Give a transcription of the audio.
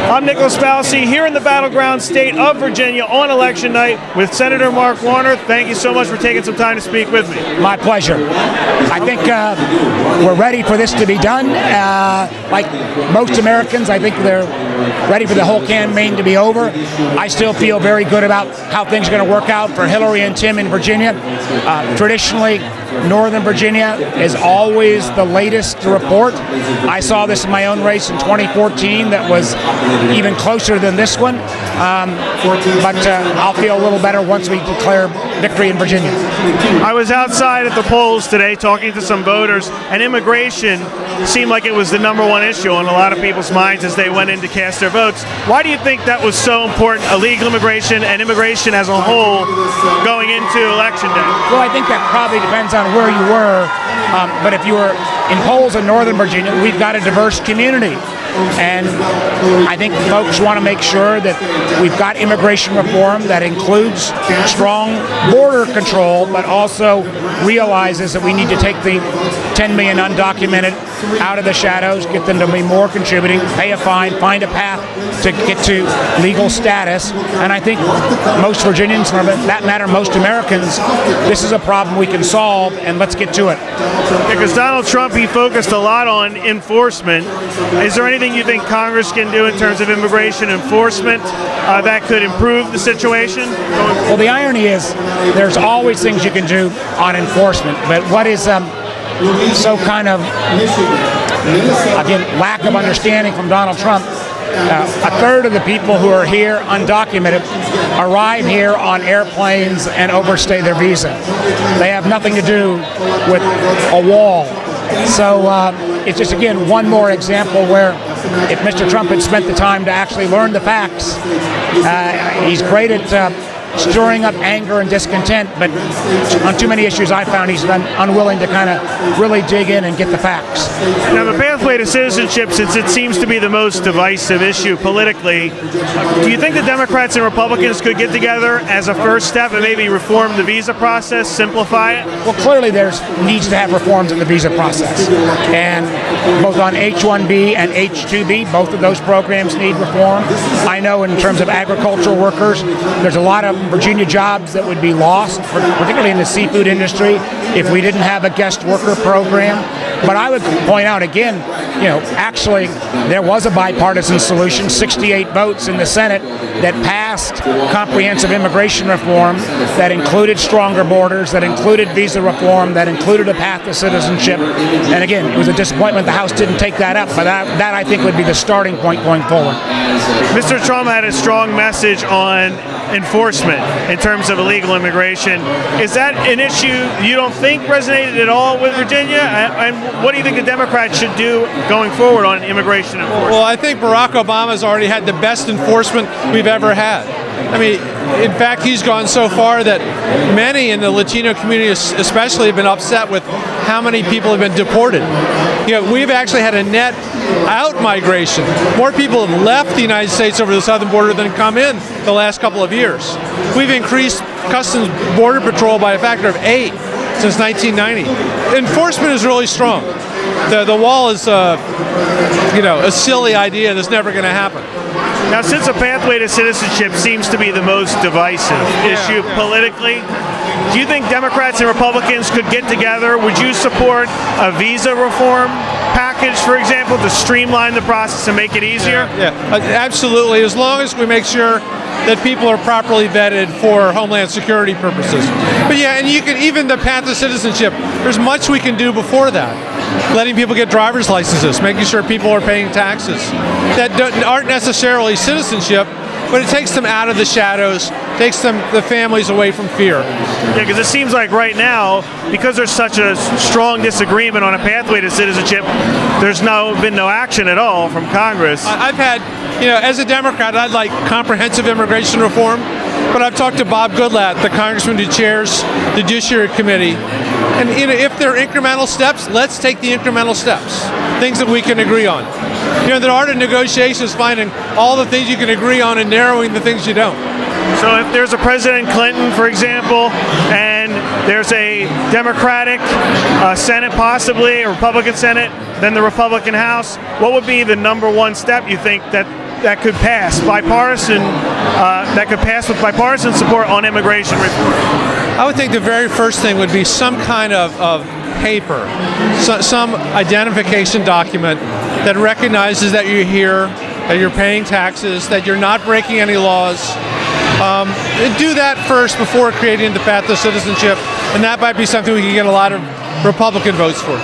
I'm Nicholas Balsi here in the battleground state of Virginia on election night with Senator Mark Warner. Thank you so much for taking some time to speak with me. My pleasure. I think we're ready for this to be done. Like most Americans, I think they're ready for the whole campaign to be over. I still feel very good about how things are going to work out for Hillary and Tim in Virginia. Traditionally, Northern Virginia is always the latest to report. I saw this in my own race in 2014 that was even closer than this one. But I'll feel a little better once we declare victory in Virginia. I was outside at the polls today talking to some voters, and immigration seemed like it was the #1 issue on a lot of people's minds as they went in to cast their votes. Why do you think that was so important, illegal immigration and immigration as a whole going into Election Day? Well, I think that probably depends on where you were. But if you were in polls in Northern Virginia, we've got a diverse community. And I think folks want to make sure that we've got immigration reform that includes strong border control, but also realizes that we need to take the 10 million undocumented out of the shadows, get them to be more contributing, pay a fine, find a path to get to legal status. And I think most Virginians, for that matter, most Americans, this is a problem we can solve, and let's get to it. Because Donald Trump, he focused a lot on enforcement. Is there anything you think Congress can do in terms of immigration enforcement that could improve the situation? Well, the irony is there's always things you can do on enforcement, but what is so kind of, again, lack of understanding from Donald Trump. A third of the people who are here undocumented arrive here on airplanes and overstay their visa. They have nothing to do with a wall. So it's just, again, one more example where if Mr. Trump had spent the time to actually learn the facts, he's great at stirring up anger and discontent, but on too many issues I found he's been unwilling to kind of really dig in and get the facts. Now, the pathway to citizenship, since it seems to be the most divisive issue politically, do you think the Democrats and Republicans could get together as a first step and maybe reform the visa process, simplify it? Well, clearly there's needs to have reforms in the visa process, and both on H-1B and H-2B, both of those programs need reform. I know in terms of agricultural workers, there's a lot of Virginia jobs that would be lost, particularly in the seafood industry, if we didn't have a guest worker program. But I would point out again, actually there was a bipartisan solution, 68 votes in the Senate that passed comprehensive immigration reform that included stronger borders, that included visa reform, that included a path to citizenship. And again, it was a disappointment the House didn't take that up, but that I think would be the starting point going forward. Mr. Trump had a strong message on enforcement in terms of illegal immigration. Is that an issue you don't think resonated at all with Virginia? And what do you think the Democrats should do going forward on immigration enforcement? Well, I think Barack Obama's already had the best enforcement we've ever had. I mean, in fact, he's gone so far that many in the Latino community especially have been upset with how many people have been deported. We've actually had a net out migration. More people have left the United States over the southern border than come in the last couple of years. We've increased Customs Border Patrol by a factor of 8 since 1990. Enforcement is really strong. The wall is, a silly idea that's never going to happen. Now, since a pathway to citizenship seems to be the most divisive issue politically, do you think Democrats and Republicans could get together? Would you support a visa reform package, for example, to streamline the process and make it easier? Yeah, absolutely, as long as we make sure that people are properly vetted for Homeland Security purposes. But yeah, and you can, even the path to citizenship, there's much we can do before that. Letting people get driver's licenses, making sure people are paying taxes that aren't necessarily citizenship, but it takes them out of the shadows, takes the families away from fear. Yeah, because it seems like right now, because there's such a strong disagreement on a pathway to citizenship, there's been no action at all from Congress. I've had, as a Democrat, I'd like comprehensive immigration reform, but I've talked to Bob Goodlatte, the congressman who chairs the Judiciary Committee, and if there are incremental steps, let's take the incremental steps, things that we can agree on. The art of negotiation is finding all the things you can agree on and narrowing the things you don't. So if there's a President Clinton, for example, and there's a Democratic Senate, possibly a Republican Senate, then the Republican House, what would be the #1 step you think that that could pass with bipartisan support on immigration reform? I would think the very first thing would be some kind of paper, some identification document that recognizes that you're here, that you're paying taxes, that you're not breaking any laws. Do that first before creating the path to citizenship, and that might be something we can get a lot of Republican votes for.